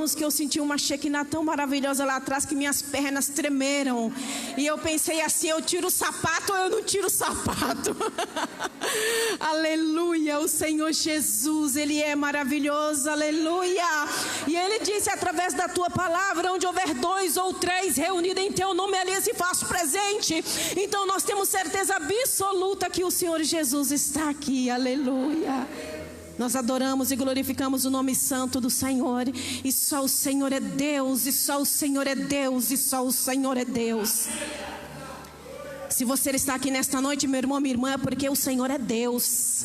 irmãos, que eu senti uma Shekinah tão maravilhosa lá atrás que minhas pernas tremeram. E eu pensei assim, eu tiro o sapato ou eu não tiro o sapato? Aleluia, o Senhor Jesus, Ele é maravilhoso, aleluia. E Ele disse, através da tua palavra, onde houver 2 ou 3 reunidos em teu nome, ali se faz presente. Então nós temos certeza absoluta que o Senhor Jesus está aqui, aleluia. Nós adoramos e glorificamos o nome santo do Senhor. E só o Senhor é Deus, e só o Senhor é Deus, e só o Senhor é Deus. Se você está aqui nesta noite, meu irmão, minha irmã, é porque o Senhor é Deus.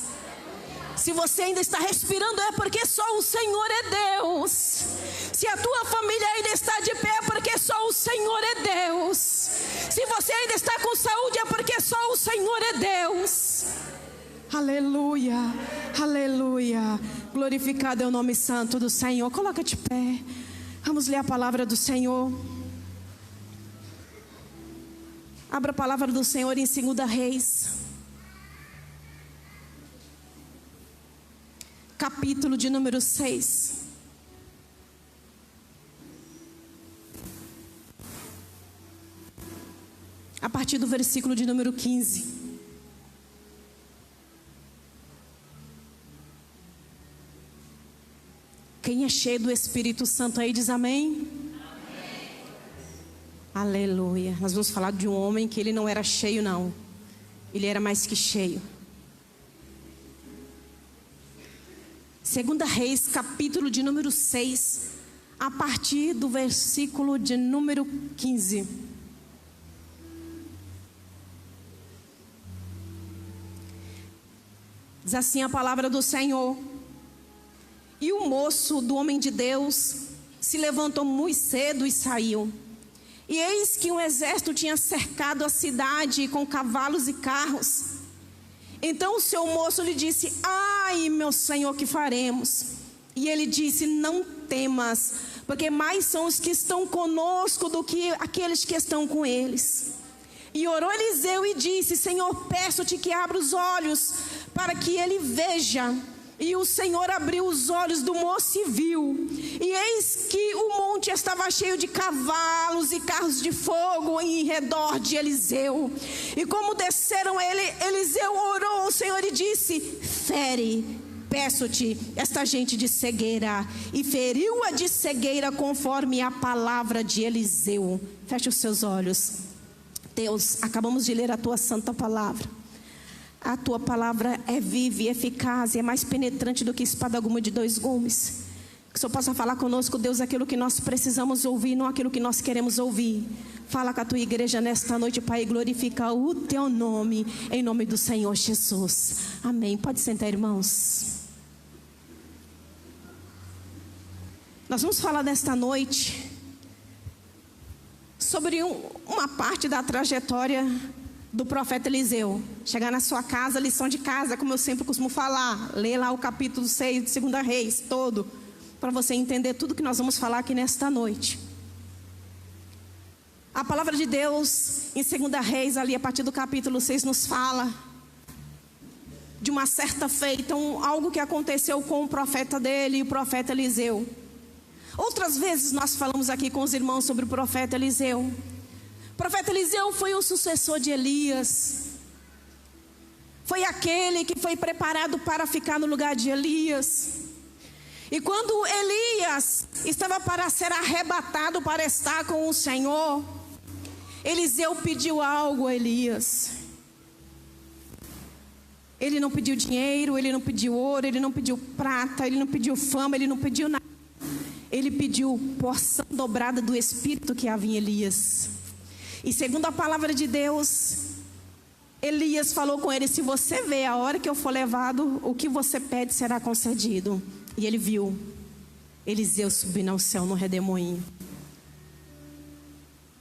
Se você ainda está respirando, é porque só o Senhor é Deus. Se a tua família ainda está de pé, é porque só o Senhor é Deus. Se você ainda está com saúde, é porque só o Senhor é Deus. Aleluia, aleluia. Glorificado é o nome santo do Senhor. Coloca de pé. Vamos ler a palavra do Senhor. Abra a palavra do Senhor em 2 Reis, capítulo de número 6. A partir do versículo de número 15. Quem é cheio do Espírito Santo aí diz amém? Amém. Aleluia. Nós vamos falar de um homem que ele não era cheio não. Ele era mais que cheio. 2 Reis, capítulo de número 6, a partir do versículo de número 15. Diz assim a palavra do Senhor. E o moço do homem de Deus se levantou muito cedo e saiu. E eis que um exército tinha cercado a cidade com cavalos e carros. Então o seu moço lhe disse: ai, meu senhor, que faremos? E ele disse: não temas, porque mais são os que estão conosco do que aqueles que estão com eles. E orou Eliseu e disse: Senhor, peço-te que abra os olhos para que ele veja. E o Senhor abriu os olhos do moço e viu. E eis que o monte estava cheio de cavalos e carros de fogo em redor de Eliseu. E como desceram Eliseu orou ao Senhor e disse: fere, peço-te, esta gente de cegueira. E feriu-a de cegueira conforme a palavra de Eliseu. Feche os seus olhos. Deus, acabamos de ler a tua santa palavra. A tua palavra é viva e eficaz e é mais penetrante do que espada alguma de 2 gumes. Que o Senhor possa falar conosco, Deus, aquilo que nós precisamos ouvir, não aquilo que nós queremos ouvir. Fala com a tua igreja nesta noite, Pai, e glorifica o teu nome, em nome do Senhor Jesus. Amém. Pode sentar, irmãos. Nós vamos falar nesta noite sobre uma parte da trajetória do profeta Eliseu. Chegar na sua casa, lição de casa, como eu sempre costumo falar. Lê lá o capítulo 6 de 2 Reis, todo, para você entender tudo que nós vamos falar aqui nesta noite. A palavra de Deus em 2 Reis, ali a partir do capítulo 6, nos fala de uma certa feita, algo que aconteceu com o profeta dele, o profeta Eliseu. Outras vezes nós falamos aqui com os irmãos sobre o profeta Eliseu. O profeta Eliseu foi o sucessor de Elias. Foi aquele que foi preparado para ficar no lugar de Elias. E quando Elias estava para ser arrebatado para estar com o Senhor, Eliseu pediu algo a Elias. Ele não pediu dinheiro, ele não pediu ouro, ele não pediu prata, ele não pediu fama, ele não pediu nada. Ele pediu porção dobrada do Espírito que havia em Elias. E segundo a palavra de Deus, Elias falou com ele: se você vê a hora que eu for levado, o que você pede será concedido. E ele viu Eliseu subindo ao céu no redemoinho.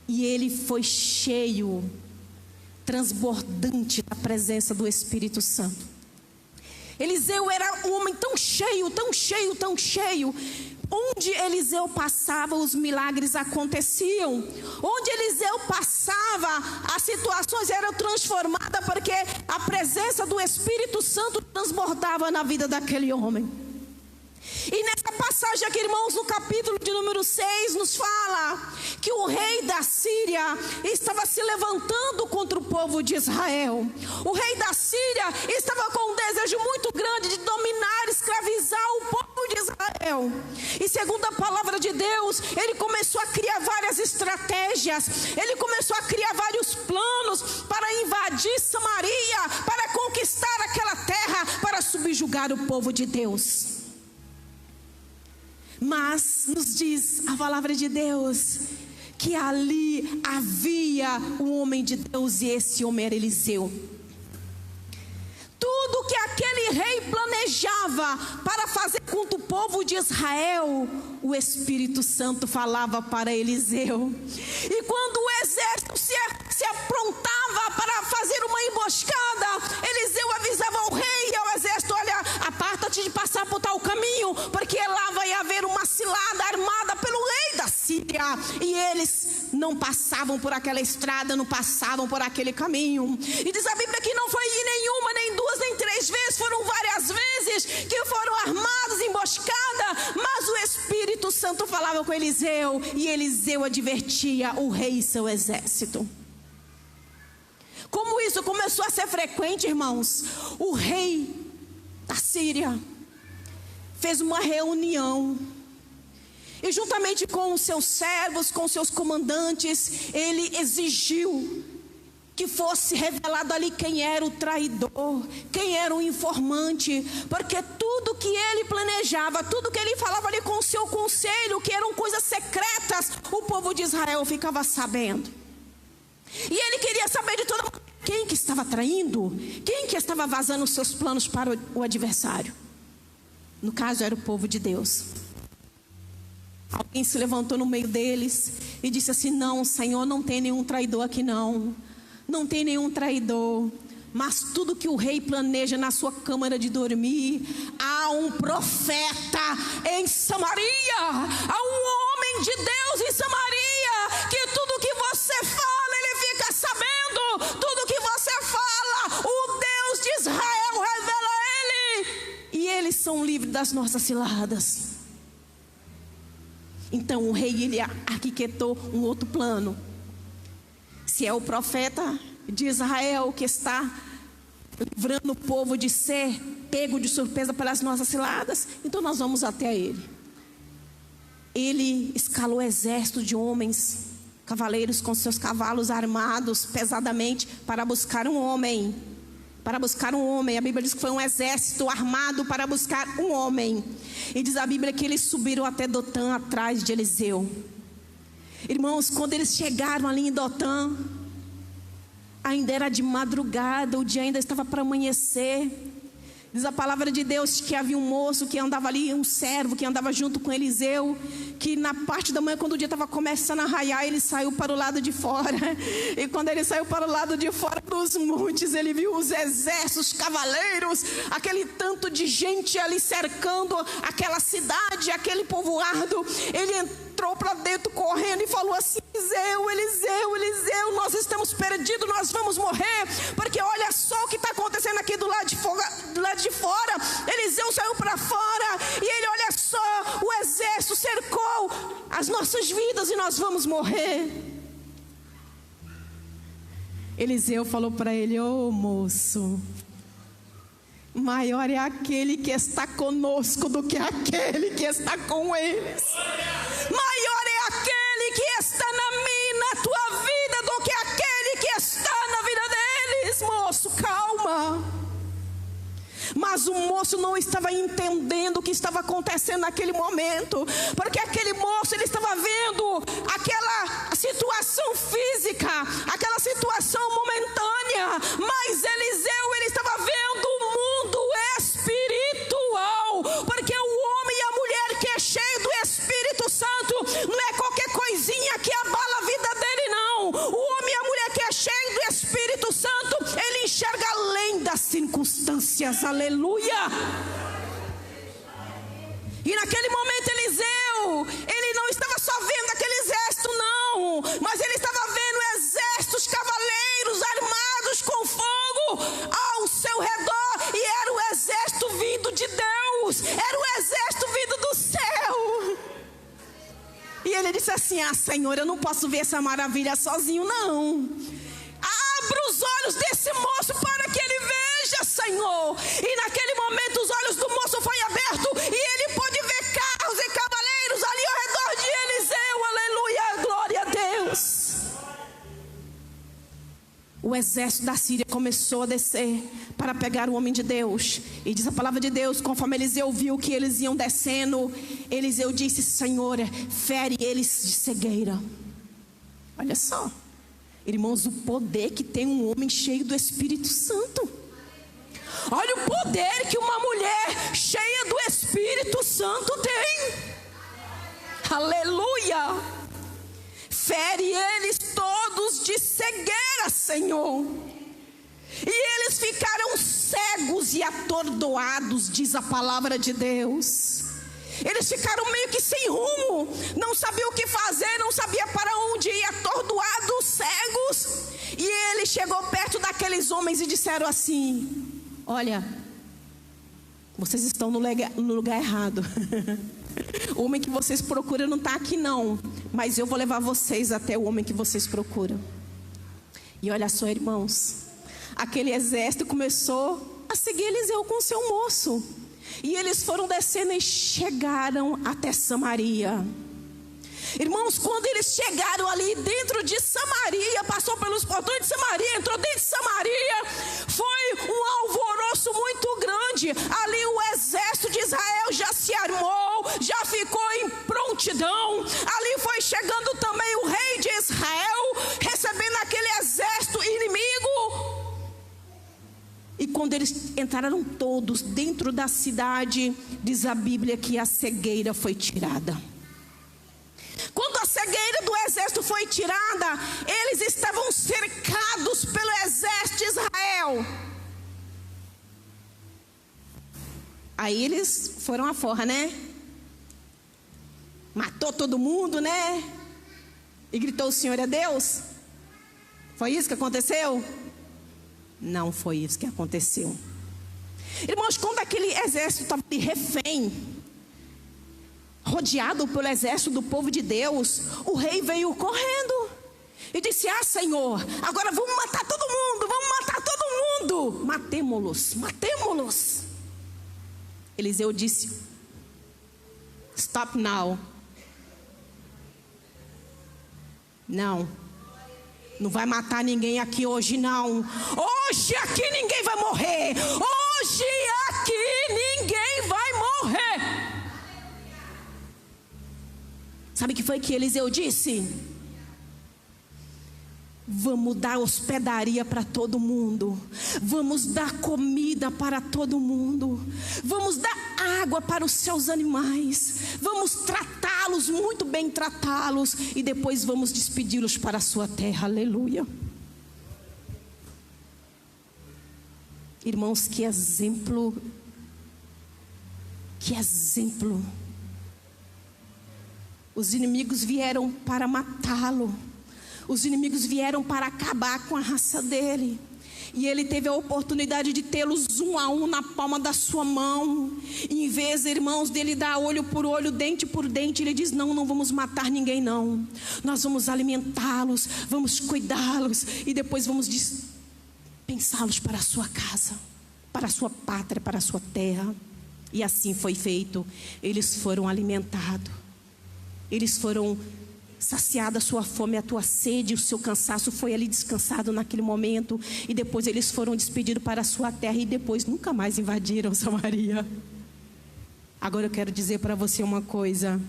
E ele foi cheio, transbordante da presença do Espírito Santo. Eliseu era um homem tão cheio, tão cheio, tão cheio. Onde Eliseu passava, os milagres aconteciam. Onde Eliseu passava, as situações eram transformadas, porque a presença do Espírito Santo transbordava na vida daquele homem. E nessa passagem aqui, irmãos, no capítulo de número 6, nos fala que o rei da Síria estava se levantando contra o povo de Israel. O rei da Síria estava com um desejo muito grande de dominar, escravizar o povo de Israel. E segundo a palavra de Deus, ele começou a criar várias estratégias, ele começou a criar vários planos para invadir Samaria, para conquistar aquela terra, para subjugar o povo de Deus. Mas nos diz a palavra de Deus que ali havia um homem de Deus, e esse homem era Eliseu. Tudo que aquele rei planejava para fazer contra o povo de Israel, o Espírito Santo falava para Eliseu. E quando o exército se aprontava para fazer uma emboscada, Eliseu avisava ao rei e ao exército: olha, aparta-te de passar por tal caminho, porque lá vai haver uma cilada armada pelo rei da Síria. E eles não passavam por aquela estrada, não passavam por aquele caminho. E diz a Bíblia que não foi nenhuma, nem duas, nem três vezes, foram várias vezes que foram armados, emboscada. Mas o Espírito Santo falava com Eliseu, e Eliseu advertia o rei e seu exército. Como isso começou a ser frequente, irmãos, o rei da Síria fez uma reunião, e juntamente com os seus servos, com os seus comandantes, ele exigiu que fosse revelado ali quem era o traidor, quem era o informante, porque tudo que ele planejava, tudo que ele falava ali com o seu conselho, que eram coisas secretas, o povo de Israel ficava sabendo. E ele queria saber de todo mundo quem que estava traindo, quem que estava vazando os seus planos para o adversário. No caso era o povo de Deus. Alguém se levantou no meio deles e disse assim: não, Senhor, não tem nenhum traidor aqui não. Não tem nenhum traidor. Mas tudo que o rei planeja na sua câmara de dormir, há um profeta em Samaria, há um homem de Deus em Samaria, que tudo que você fala, ele fica sabendo. Tudo que você fala, o Deus de Israel revela a ele, e eles são livres das nossas ciladas. Então o rei, ele arquitetou um outro plano. Se é o profeta de Israel que está livrando o povo de ser pego de surpresa pelas nossas ciladas, então nós vamos até ele. Ele escalou exército de homens, cavaleiros com seus cavalos armados pesadamente para buscar um homem. Para buscar um homem. A Bíblia diz que foi um exército armado para buscar um homem. E diz a Bíblia que eles subiram até Dotã, atrás de Eliseu. Irmãos, quando eles chegaram ali em Dotã, ainda era de madrugada, o dia ainda estava para amanhecer. Diz a palavra de Deus que havia um moço que andava ali, um servo que andava junto com Eliseu, que na parte da manhã, quando o dia estava começando a raiar, ele saiu para o lado de fora. E quando ele saiu para o lado de fora dos montes, ele viu os exércitos, cavaleiros, aquele tanto de gente ali cercando aquela cidade, aquele povoado. Ele entrou para dentro correndo e falou assim: Eliseu, Eliseu, Eliseu, nós estamos perdidos, nós vamos morrer, porque olha só o que está acontecendo aqui do lado de fora. Eliseu saiu para fora e ele, olha só, o exército cercou as nossas vidas e nós vamos morrer. Eliseu falou para ele: ô moço, maior é aquele que está conosco do que aquele que está com eles. Maior é aquele que está na minha, na tua vida, do que aquele que está na vida deles. Moço, calma. Mas o moço não estava entendendo o que estava acontecendo naquele momento, porque aquele moço, ele estava vendo aquela situação física, aquela situação momentânea, mas Eliseu, ele estava vendo o mundo espiritual, porque o homem e a mulher que é cheio do Espírito Santo não é qualquer coisinha que abala a vida dele, não. O homem e a mulher que é cheio do Espírito Santo, ele enxerga além das circunstâncias. Aleluia. E naquele momento Eliseu, ele não estava só vendo aquele exército, não, mas ele estava vendo exércitos, cavaleiros armados com fogo ao seu redor, e era o exército vindo de Deus, era o exército vindo do céu. E ele disse assim: ah, Senhor, eu não posso ver essa maravilha sozinho, não. Abra os olhos desse moço para que ele veja, Senhor. E naquele momento os olhos do moço foram abertos e ele pôde ver carros e cavaleiros ali ao redor de Eliseu. Aleluia, glória a Deus. O exército da Síria começou a descer para pegar o homem de Deus. E diz a palavra de Deus, conforme Eliseu viu que eles iam descendo, Eliseu disse: Senhor, fere eles de cegueira. Olha só, irmãos, o poder que tem um homem cheio do Espírito Santo. Olha o poder que uma mulher cheia do Espírito Santo tem. Aleluia. Fere eles todos de cegueira, Senhor. E eles ficaram cegos e atordoados, diz a palavra de Deus. Eles ficaram meio que sem rumo, não sabiam o que fazer, não sabiam para onde ir, atordoados, cegos. E ele chegou perto daqueles homens e disseram assim: olha, vocês estão no lugar errado. O homem que vocês procuram não está aqui não, mas eu vou levar vocês até o homem que vocês procuram. E olha só, irmãos, aquele exército começou a seguir Eliseu com o seu moço. E eles foram descendo e chegaram até Samaria. Irmãos, quando eles chegaram ali dentro de Samaria, passou pelos portões de Samaria, entrou dentro de Samaria, foi um alvoroço muito grande. Ali o exército de Israel já se armou, já ficou em prontidão. Ali foi chegando também o rei de Israel, recebendo aquele exército inimigo. E quando eles entraram todos dentro da cidade, diz a Bíblia que a cegueira foi tirada. Quando a cegueira do exército foi tirada, eles estavam cercados pelo exército de Israel. Aí eles foram à forra, né? Matou todo mundo, né? E gritou: o Senhor é Deus? Foi isso que aconteceu? Não foi isso que aconteceu. Irmãos, quando aquele exército estava de refém, rodeado pelo exército do povo de Deus, o rei veio correndo e disse: ah, Senhor, agora vamos matar todo mundo, vamos matar todo mundo, matemo-los, matemo-los. Eliseu disse: stop now. Não vai matar ninguém aqui hoje não. Hoje aqui ninguém vai morrer. Hoje aqui ninguém vai morrer. Sabe o que foi que Eliseu disse? Vamos dar hospedaria para todo mundo. Vamos dar comida para todo mundo. Vamos dar água para os seus animais. Vamos tratá-los, muito bem tratá-los. E depois vamos despedi-los para a sua terra. Aleluia. Irmãos, que exemplo. Que exemplo. Os inimigos vieram para matá-lo. Os inimigos vieram para acabar com a raça dele. E ele teve a oportunidade de tê-los um a um na palma da sua mão. E em vez, irmãos, dele dar olho por olho, dente por dente, ele diz: não vamos matar ninguém não. Nós vamos alimentá-los, vamos cuidá-los. E depois vamos dispensá-los para a sua casa, para a sua pátria, para a sua terra. E assim foi feito. Eles foram alimentados. Eles foram saciada a sua fome, a tua sede, o seu cansaço foi ali descansado naquele momento. E depois eles foram despedidos para a sua terra e depois nunca mais invadiram Samaria. Agora eu quero dizer para você uma coisa.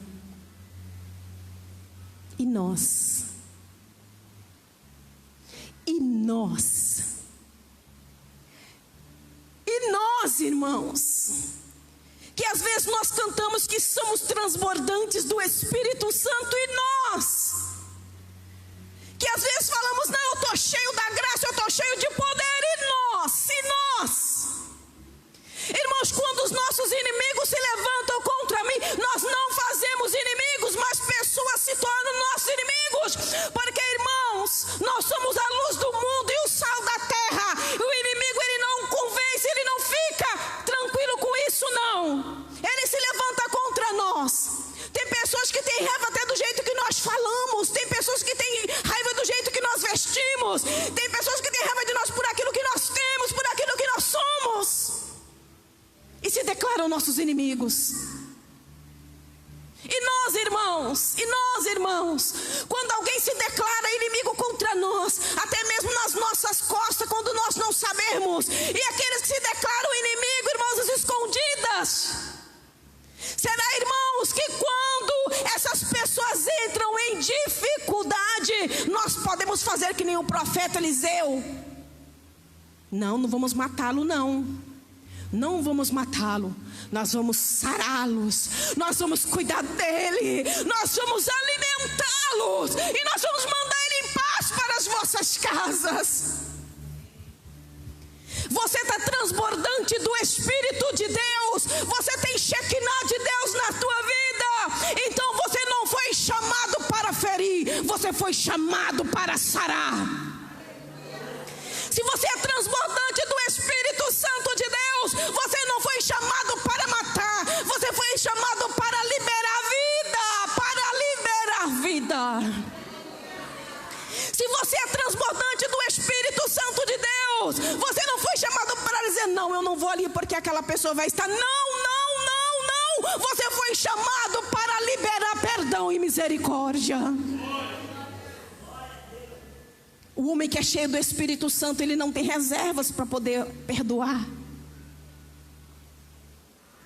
E nós? E nós? E nós, irmãos? Que às vezes nós cantamos que somos transbordantes do Espírito Santo, e nós? Que às vezes falamos: não, eu estou cheio da graça, eu estou cheio de poder, e nós? E nós? Irmãos, quando os nossos inimigos se levantam contra mim, nós não fazemos inimigos, mas pessoas se tornam nossos inimigos. Porque, irmãos, nós somos a luz do mundo e o sal da terra. O inimigo, ele não convence, ele não fica tranquilo com isso não. Ele se levanta contra nós. Tem pessoas que têm raiva até do jeito que nossos inimigos. E nós, irmãos, quando alguém se declara inimigo contra nós, até mesmo nas nossas costas, quando nós não sabemos, e aqueles que se declaram inimigo, irmãos, as escondidas, será, irmãos, que quando essas pessoas entram em dificuldade, nós podemos fazer que nem o profeta Eliseu? Não vamos matá-lo, não vamos matá-lo. Nós vamos sará-los, nós vamos cuidar dele, nós vamos alimentá-los, e nós vamos mandar ele em paz para as vossas casas. Você está transbordante do Espírito de Deus, você tem Shekinah de Deus na tua vida. Então você não foi chamado para ferir, você foi chamado para sarar. Se você é transbordante do Espírito Santo de Deus, você não foi chamado para matar, você foi chamado para liberar vida. Se você é transbordante do Espírito Santo de Deus, você não foi chamado para dizer, não, eu não vou ali porque aquela pessoa vai estar. Não. Você foi chamado para liberar perdão e misericórdia. O homem que é cheio do Espírito Santo, ele não tem reservas para poder perdoar.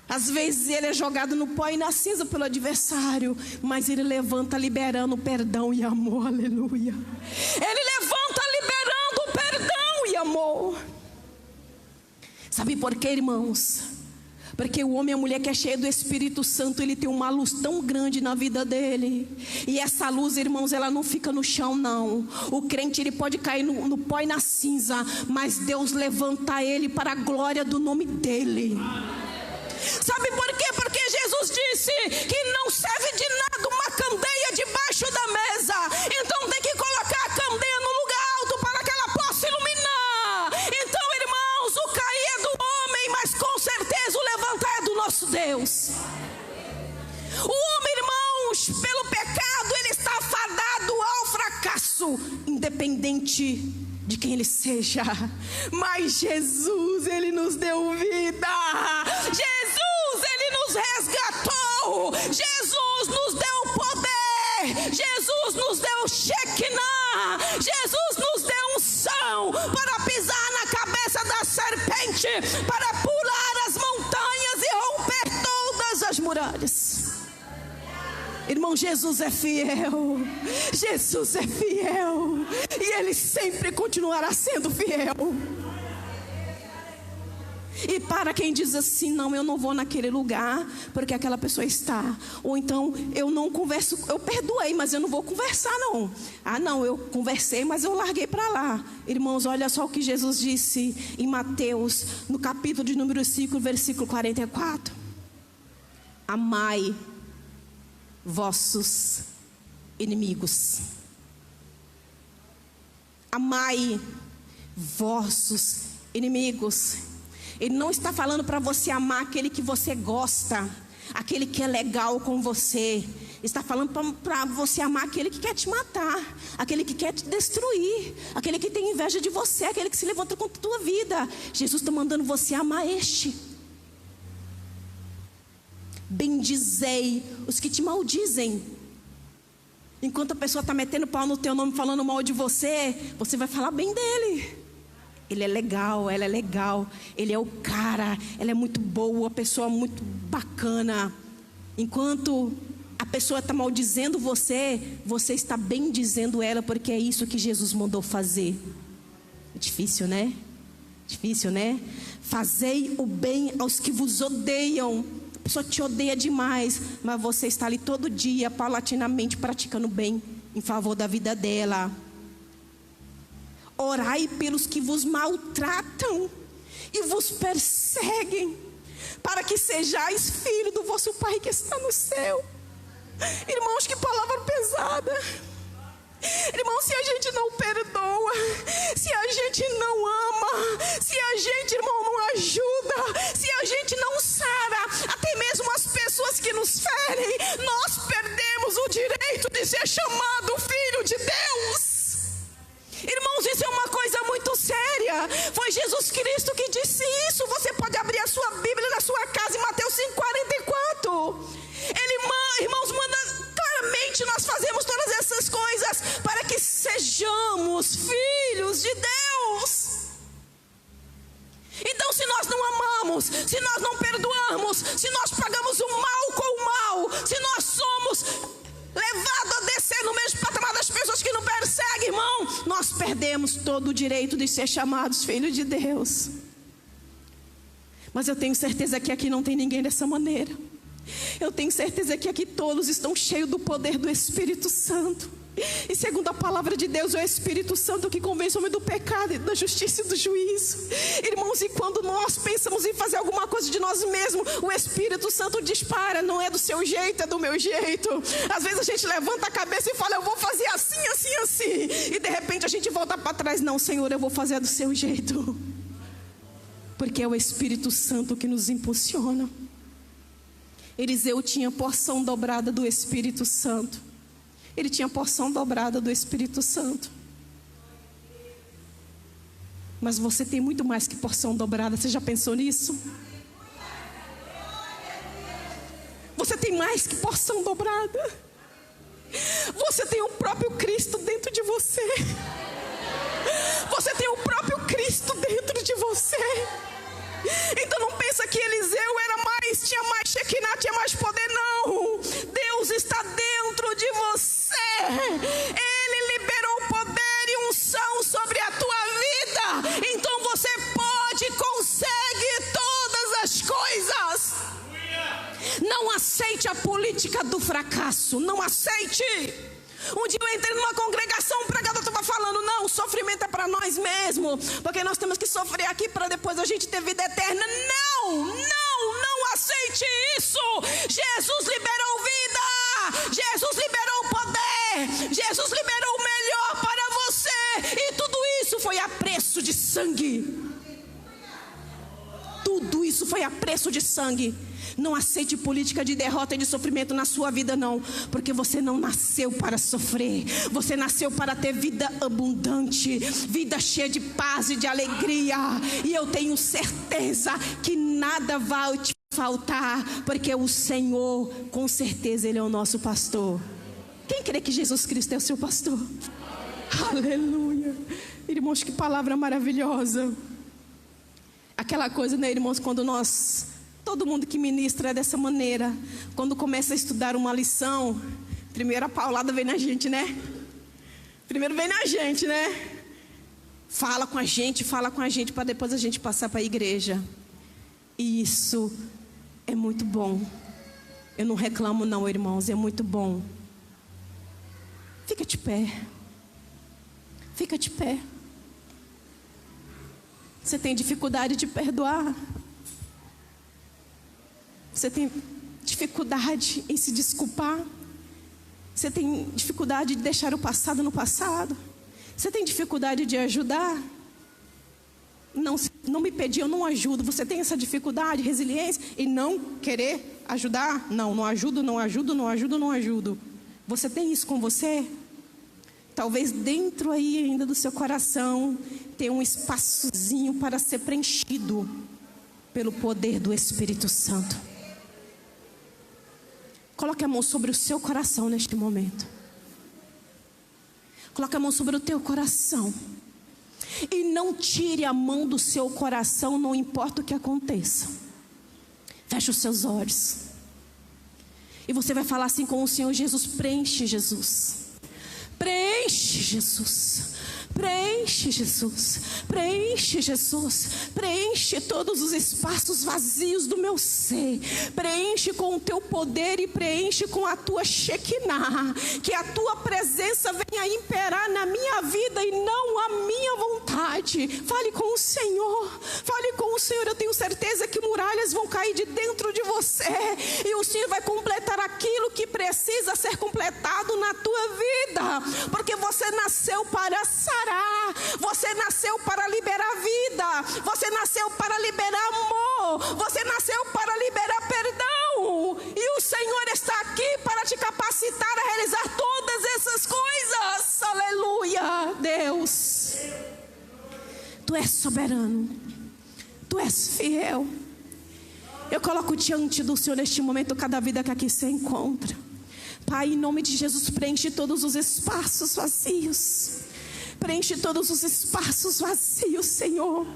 Às vezes ele é jogado no pó e na cinza pelo adversário, mas ele levanta liberando perdão e amor, aleluia. Ele levanta liberando perdão e amor. Sabe por quê, irmãos? Porque o homem e a mulher que é cheio do Espírito Santo, ele tem uma luz tão grande na vida dele. E essa luz, irmãos, ela não fica no chão, não. O crente, ele pode cair no pó e na cinza, mas Deus levanta ele para a glória do nome dele. Sabe por quê? Porque Jesus disse que não serve de nada uma candeia debaixo da mesa. Então tem que colocar a candeia no lugar alto para que ela possa iluminar. Então, irmãos, o cair é do homem, mas com certeza o levantar é do nosso Deus. O homem, irmãos, pelo pecado, ele está fadado ao fracasso, independente de quem ele seja. Mas Jesus, ele nos deu vida. Jesus, ele nos resgatou. Jesus nos deu poder. Jesus nos deu Shekinah. Jesus nos deu unção para pisar na cabeça da serpente, para pular as montanhas e romper todas as muralhas. Irmão, Jesus é fiel. Jesus é fiel. E Ele sempre continuará sendo fiel. E para quem diz assim, não, eu não vou naquele lugar porque aquela pessoa está. Ou então, eu não converso, eu perdoei, mas eu não vou conversar, não. Ah, não, eu conversei, mas eu larguei para lá. Irmãos, olha só o que Jesus disse em Mateus, no capítulo de número 5, versículo 44. Amai vossos inimigos. Amai vossos inimigos. Ele não está falando para você amar aquele que você gosta, aquele que é legal com você. Está falando para você amar aquele que quer te matar, aquele que quer te destruir, aquele que tem inveja de você, aquele que se levanta contra a tua vida. Jesus está mandando você amar este. Bendizei os que te maldizem. Enquanto a pessoa está metendo pau no teu nome, falando mal de você, você vai falar bem dele. Ele é legal, ela é legal, ele é o cara, ela é muito boa, a pessoa muito bacana. Enquanto a pessoa está maldizendo você, você está bendizendo ela, porque é isso que Jesus mandou fazer. É difícil, né? Difícil, né? Fazei o bem aos que vos odeiam. A pessoa te odeia demais, mas você está ali todo dia, paulatinamente praticando bem em favor da vida dela. Orai pelos que vos maltratam e vos perseguem, para que sejais filho do vosso Pai que está no céu. Irmãos, que palavra pesada. Irmão, se a gente não perdoa, se a gente não ama, se a gente, irmão, não ajuda, se a gente não sara, até mesmo as pessoas que nos ferem, nós perdemos o direito de ser chamado filho de Deus. Irmãos, isso é uma coisa muito séria. Foi Jesus Cristo que disse isso. Você pode abrir a sua Bíblia na sua casa em Mateus 5,44. Irmãos, manda claramente. Nós fazemos todas essas coisas para que sejamos filhos de Deus. Então, se nós não amamos, se nós não perdoamos, se nós pagamos o mal com o mal, se nós somos levados a descer no mesmo patamar das pessoas que não perseguem, irmão, nós perdemos todo o direito de ser chamados filhos de Deus. Mas eu tenho certeza que aqui não tem ninguém dessa maneira. Eu tenho certeza que aqui todos estão cheios do poder do Espírito Santo. E segundo a palavra de Deus, é o Espírito Santo que convence o homem do pecado, da justiça e do juízo. Irmãos, e quando nós pensamos em fazer alguma coisa de nós mesmos, o Espírito Santo dispara. Não é do seu jeito, é do meu jeito. Às vezes a gente levanta a cabeça e fala, eu vou fazer assim, assim, assim. E de repente a gente volta para trás. Não, Senhor, eu vou fazer do seu jeito. Porque é o Espírito Santo que nos impulsiona. Eliseu tinha porção dobrada do Espírito Santo. Ele tinha porção dobrada do Espírito Santo. Mas você tem muito mais que porção dobrada. Você já pensou nisso? Você tem mais que porção dobrada. Você tem o próprio Cristo dentro de você. Você tem o próprio Cristo dentro de você. Então não pensa que Eliseu tinha mais Shekinah, tinha mais poder, não. Deus está dentro de você. Ele liberou poder e unção sobre a tua vida. Então você pode, consegue todas as coisas. Não aceite a política do fracasso. Não aceite. Um dia eu entrei numa congregação, o pregador estava falando, não, o sofrimento é para nós mesmos, porque nós temos que sofrer aqui para depois a gente ter vida eterna. Não aceite isso. Jesus liberou vida, Jesus liberou poder, Jesus liberou o melhor para você. E tudo isso foi a preço de sangue. Tudo isso foi a preço de sangue. Não aceite política de derrota e de sofrimento na sua vida, não. Porque você não nasceu para sofrer. Você nasceu para ter vida abundante, vida cheia de paz e de alegria. E eu tenho certeza que nada vai te faltar, porque o Senhor, com certeza, Ele é o nosso pastor. Quem crê que Jesus Cristo é o seu pastor? Aleluia. Irmãos, que palavra maravilhosa. Aquela coisa, né, irmãos, quando todo mundo que ministra é dessa maneira. Quando começa a estudar uma lição, primeiro a paulada vem na gente, né? Primeiro vem na gente, né? Fala com a gente, para depois a gente passar para a igreja. E isso é muito bom. Eu não reclamo não, irmãos, é muito bom. Fica de pé. Fica de pé. Você tem dificuldade de perdoar? Você tem dificuldade em se desculpar? Você tem dificuldade de deixar o passado no passado? Você tem dificuldade de ajudar? Não me pedir, eu não ajudo. Você tem essa dificuldade, resiliência e não querer ajudar? Não ajudo. Você tem isso com você? Talvez dentro aí ainda do seu coração tenha um espaçozinho para ser preenchido pelo poder do Espírito Santo. Coloque a mão sobre o seu coração neste momento. Coloque a mão sobre o teu coração. E não tire a mão do seu coração, não importa o que aconteça. Feche os seus olhos. E você vai falar assim com o Senhor Jesus: preenche, Jesus. Preenche, Jesus. Preenche, Jesus. Preenche, Jesus. Preenche todos os espaços vazios do meu ser. Preenche com o teu poder e preenche com a tua Shekinah. Que a tua presença venha imperar na minha vida e não a minha vontade. Fale com o Senhor. Fale com o Senhor. Eu tenho certeza que muralhas vão cair de dentro de você. E o Senhor vai completar aquilo que precisa ser completado na tua vida. Porque você nasceu para sarar. Você nasceu para liberar vida. Você nasceu para liberar amor. Você nasceu para liberar perdão. E o Senhor está aqui para te capacitar a realizar todas essas coisas. Aleluia, Deus. Tu Tu és soberano, Tu és fiel. Eu coloco diante do Senhor neste momento cada vida que aqui se encontra. Pai, em nome de Jesus, preenche todos os espaços vazios. Preenche todos os espaços vazios, Senhor.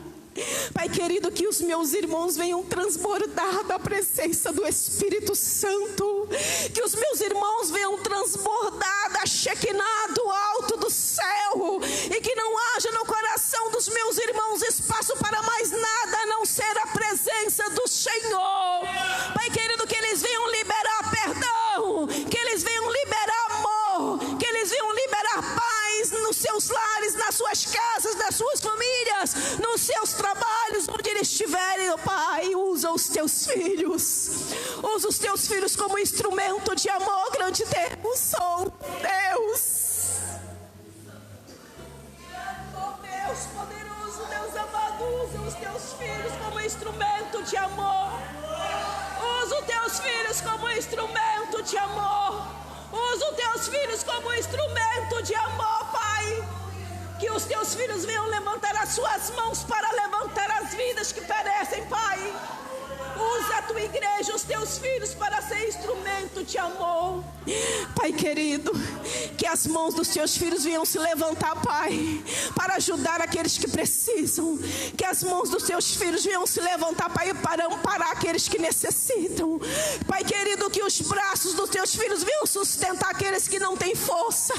Pai querido, que os meus irmãos venham transbordar da presença do Espírito Santo. Que os meus irmãos venham transbordar da Shekinah, do alto do céu. E que não haja no coração dos meus irmãos espaço para mais nada a não ser a presença do Senhor. Pai querido, que eles venham liberar perdão, que eles venham liberar amor, que eles venham liberar paz nos seus lares, nas suas casas, nas suas famílias, nos seus trabalhos, onde eles estiverem. Pai, usa os teus filhos. Usa os teus filhos como instrumento de amor, grande Deus. Oh Deus. Oh Deus poderoso, Deus amado, usa os teus filhos como instrumento de amor. Usa os teus filhos como instrumento de amor. Usa os teus filhos como instrumento de amor, Pai. Que os teus filhos venham levantar as suas mãos para levantar as vidas que perecem, Pai. Usa a tua igreja, os teus filhos, para ser instrumento de amor. Pai querido, que as mãos dos teus filhos venham se levantar, Pai, para ajudar aqueles que precisam. Que as mãos dos teus filhos venham se levantar, Pai, para amparar aqueles que necessitam. Pai querido, que os braços dos teus filhos venham sustentar aqueles que não têm força.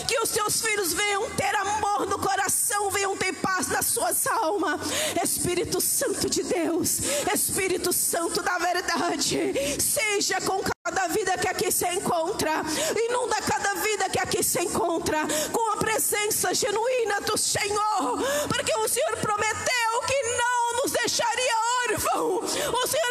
Que os teus filhos venham ter amor no coração, venham ter paz nas suas almas. Espírito Santo de Deus, Espírito Santo da verdade, seja com cada vida que aqui se encontra. Inunda cada vida que aqui se encontra com a presença genuína do Senhor, porque o Senhor prometeu que não nos deixaria órfãos. O Senhor